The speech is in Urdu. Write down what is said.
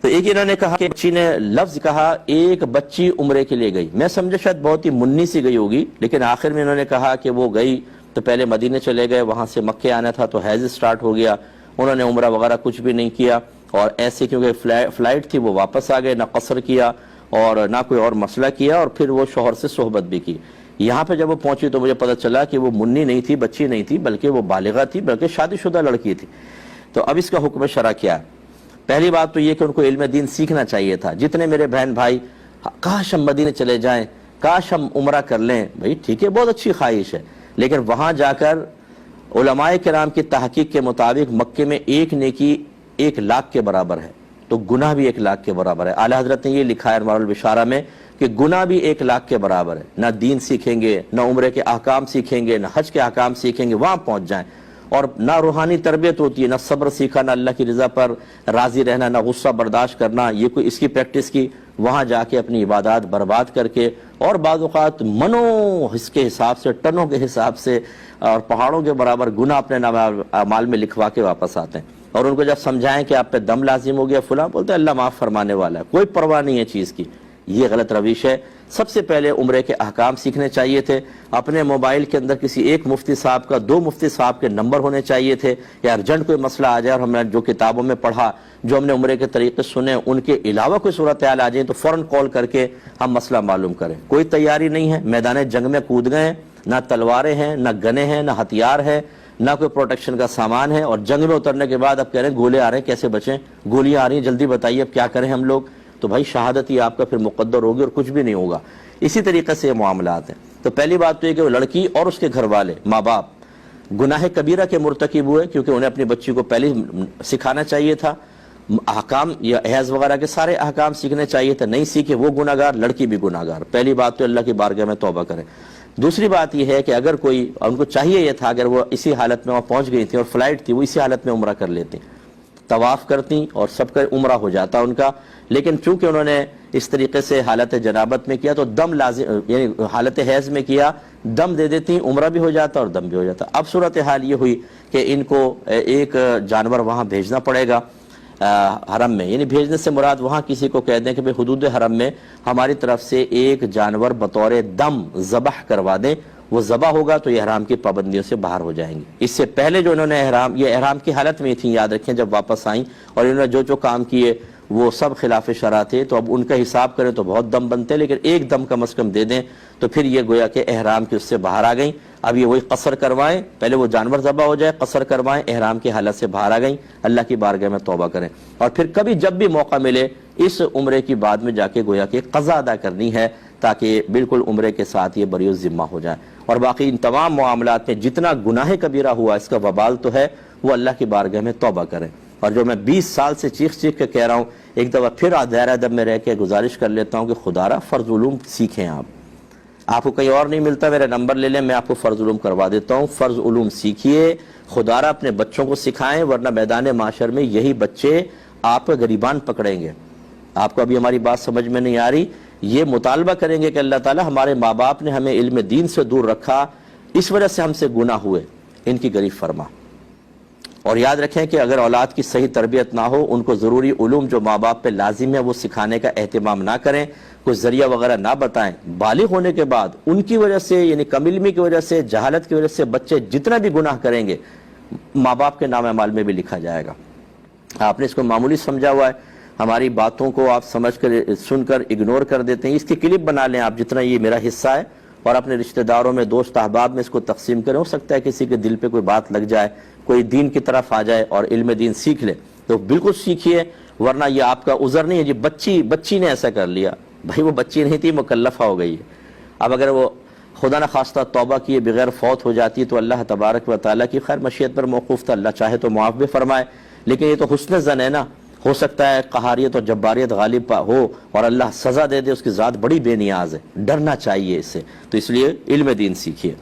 تو ایک انہوں نے کہا کہ بچی نے لفظ کہا ایک بچی عمرے کے لیے گئی، میں سمجھا شاید بہت ہی منی سی گئی ہوگی، لیکن آخر میں انہوں نے کہا کہ وہ گئی تو پہلے مدینے چلے گئے، وہاں سے مکے آنا تھا تو حیض سٹارٹ ہو گیا، انہوں نے عمرہ وغیرہ کچھ بھی نہیں کیا، اور ایسے کیونکہ فلائٹ تھی وہ واپس آ گئے، نہ قصر کیا اور نہ کوئی اور مسئلہ کیا، اور پھر وہ شوہر سے صحبت بھی کی۔ یہاں پہ جب وہ پہنچی تو مجھے پتہ چلا کہ وہ منی نہیں تھی، بچی نہیں تھی، بلکہ وہ بالغہ تھی، بلکہ شادی شدہ لڑکی تھی۔ تو اب اس کا حکم شرع کیا ہے؟ پہلی بات تو یہ کہ ان کو علم دین سیکھنا چاہیے تھا۔ جتنے میرے بہن بھائی کاش ہم مدینے چلے جائیں، کاش ہم عمرہ کر لیں، بھائی ٹھیک ہے بہت اچھی خواہش ہے، لیکن وہاں جا کر علماء کرام کی تحقیق کے مطابق مکے میں ایک نیکی 1,00,000 کے برابر ہے، تو گناہ بھی 1,00,000 کے برابر ہے۔ اعلیٰ حضرت نے یہ لکھا ہے انوار البشارہ میں کہ گناہ بھی 1,00,000 کے برابر ہے۔ نہ دین سیکھیں گے، نہ عمرے کے احکام سیکھیں گے، نہ حج کے احکام سیکھیں گے، وہاں پہنچ جائیں، اور نہ روحانی تربیت ہوتی ہے، نہ صبر سیکھا، نہ اللہ کی رضا پر راضی رہنا، نہ غصہ برداشت کرنا، یہ کوئی اس کی پریکٹس کی، وہاں جا کے اپنی عبادات برباد کر کے، اور بعض اوقات منوں اس کے حساب سے، ٹنوں کے حساب سے اور پہاڑوں کے برابر گناہ اپنے اعمال میں لکھوا کے واپس آتے ہیں۔ اور ان کو جب سمجھائیں کہ آپ پہ دم لازم ہو گیا فلاں، بولتے ہیں اللہ معاف فرمانے والا ہے، کوئی پرواہ نہیں ہے چیز کی۔ یہ غلط روش ہے۔ سب سے پہلے عمرے کے احکام سیکھنے چاہیے تھے، اپنے موبائل کے اندر کسی ایک مفتی صاحب کا 2 مفتی صاحب کے نمبر ہونے چاہیے تھے، یا ارجنٹ کوئی مسئلہ آ جائے اور ہم نے جو کتابوں میں پڑھا، جو ہم نے عمرے کے طریقے سنے، ان کے علاوہ کوئی صورتحال آ جائے تو فوراً کال کر کے ہم مسئلہ معلوم کریں۔ کوئی تیاری نہیں ہے، میدان جنگ میں کود گئے ہیں، نہ تلواریں ہیں، نہ گنے ہیں، نہ ہتھیار ہے، نہ کوئی پروٹیکشن کا سامان ہے، اور جنگ میں اترنے کے بعد اب کہہ رہے ہیں گولے آ رہے ہیں کیسے بچیں، گولیاں آ رہی ہیں جلدی بتائیے اب کیا کریں ہم لوگ، تو بھائی شہادت ہی آپ کا پھر مقدر ہوگی اور کچھ بھی نہیں ہوگا۔ اسی طریقے سے یہ معاملات ہیں۔ تو پہلی بات تو یہ کہ وہ لڑکی اور اس کے گھر والے ماں باپ گناہ کبیرہ کے مرتکب ہوئے، کیونکہ انہیں اپنی بچی کو پہلے سکھانا چاہیے تھا، احکام یا حیض وغیرہ کے سارے احکام سیکھنے چاہیے تھے، نہیں سیکھے وہ گناہگار، لڑکی بھی گناہگار۔ پہلی بات تو اللہ کی بارگاہ میں توبہ کریں۔ دوسری بات یہ ہے کہ اگر کوئی، ان کو چاہیے یہ تھا اگر وہ اسی حالت میں وہاں پہنچ گئی تھی اور فلائٹ تھی، وہ اسی حالت میں عمرہ کر لیتی، طواف کرتی اور سب کا عمرہ ہو جاتا ان کا، لیکن چونکہ انہوں نے اس طریقے سے حالت جنابت میں کیا تو دم لازم، یعنی حالت حیض میں کیا، دم دے دیتی، عمرہ بھی ہو جاتا اور دم بھی ہو جاتا۔ اب صورتحال یہ ہوئی کہ ان کو ایک جانور وہاں بھیجنا پڑے گا حرم میں، یعنی بھیجنے سے مراد وہاں کسی کو کہہ دیں کہ بھئی حدود حرم میں ہماری طرف سے ایک جانور بطور دم ذبح کروا دیں، وہ ذبح ہوگا تو یہ احرام کی پابندیوں سے باہر ہو جائیں گے۔ اس سے پہلے جو انہوں نے یہ احرام کی حالت میں تھیں، یاد رکھیں جب واپس آئیں، اور انہوں نے جو کام کیے وہ سب خلاف شرع تھے، تو اب ان کا حساب کریں تو بہت دم بنتے، لیکن ایک دم کم از کم دے دیں تو پھر یہ گویا کہ احرام کی اس سے باہر آ گئیں۔ اب یہ وہی قصر کروائیں، پہلے وہ جانور ذبح ہو جائے، قصر کروائیں، احرام کی حالت سے باہر آ گئیں، اللہ کی بارگاہ میں توبہ کریں، اور پھر کبھی جب بھی موقع ملے اس عمرے کی بعد میں جا کے گویا کہ قضا ادا کرنی ہے، تاکہ بالکل عمرے کے ساتھ یہ بری الذمہ ہو جائے۔ اور باقی ان تمام معاملات میں جتنا گناہ کبیرہ ہوا اس کا وبال تو ہے، وہ اللہ کی بارگاہ میں توبہ کریں۔ اور جو میں 20 سال سے چیخ چیخ کے کہہ رہا ہوں، ایک دفعہ پھر دائرہ ادب میں رہ کے گزارش کر لیتا ہوں کہ خدا را فرض علوم سیکھیں۔ آپ کو کہیں اور نہیں ملتا، میرا نمبر لے لیں، میں آپ کو فرض علوم کروا دیتا ہوں۔ فرض علوم سیکھیے، خدا را اپنے بچوں کو سکھائیں، ورنہ میدان معاشر میں یہی بچے آپ کا گریبان پکڑیں گے۔ آپ کو ابھی ہماری بات سمجھ میں نہیں آ رہی، یہ مطالبہ کریں گے کہ اللہ تعالیٰ ہمارے ماں باپ نے ہمیں علم دین سے دور رکھا، اس وجہ سے ہم سے گناہ ہوئے، ان کی غریب فرما۔ اور یاد رکھیں کہ اگر اولاد کی صحیح تربیت نہ ہو، ان کو ضروری علوم جو ماں باپ پہ لازم ہے وہ سکھانے کا اہتمام نہ کریں، کوئی ذریعہ وغیرہ نہ بتائیں، بالغ ہونے کے بعد ان کی وجہ سے، یعنی کم علمی کی وجہ سے، جہالت کی وجہ سے بچے جتنا بھی گناہ کریں گے ماں باپ کے نام اعمال میں بھی لکھا جائے گا۔ آپ نے اس کو معمولی سمجھا ہوا ہے، ہماری باتوں کو آپ سمجھ کر سن کر اگنور کر دیتے ہیں۔ اس کی کلپ بنا لیں آپ، جتنا یہ میرا حصہ ہے، اور اپنے رشتہ داروں میں، دوست احباب میں اس کو تقسیم کریں۔ ہو سکتا ہے کسی کے دل پہ کوئی بات لگ جائے، کوئی دین کی طرف آ جائے اور علم دین سیکھ لے، تو بالکل سیکھیے، ورنہ یہ آپ کا عذر نہیں ہے جی بچی نے ایسا کر لیا۔ بھائی وہ بچی نہیں تھی، مکلفہ ہو گئی ہے۔ اب اگر وہ خدا نہ خواستہ توبہ کیے بغیر فوت ہو جاتی تو اللہ تبارک و تعالیٰ کی خیر مشیت پر موقوف تھا، اللہ چاہے تو معاف بھی فرمائے، لیکن یہ تو حسن ظن ہے نا، ہو سکتا ہے قہاریت اور جباریت غالب ہو اور اللہ سزا دے دے، اس کی ذات بڑی بے نیاز ہے، ڈرنا چاہیے اس سے۔ تو اس لیے علم دین سیکھیے۔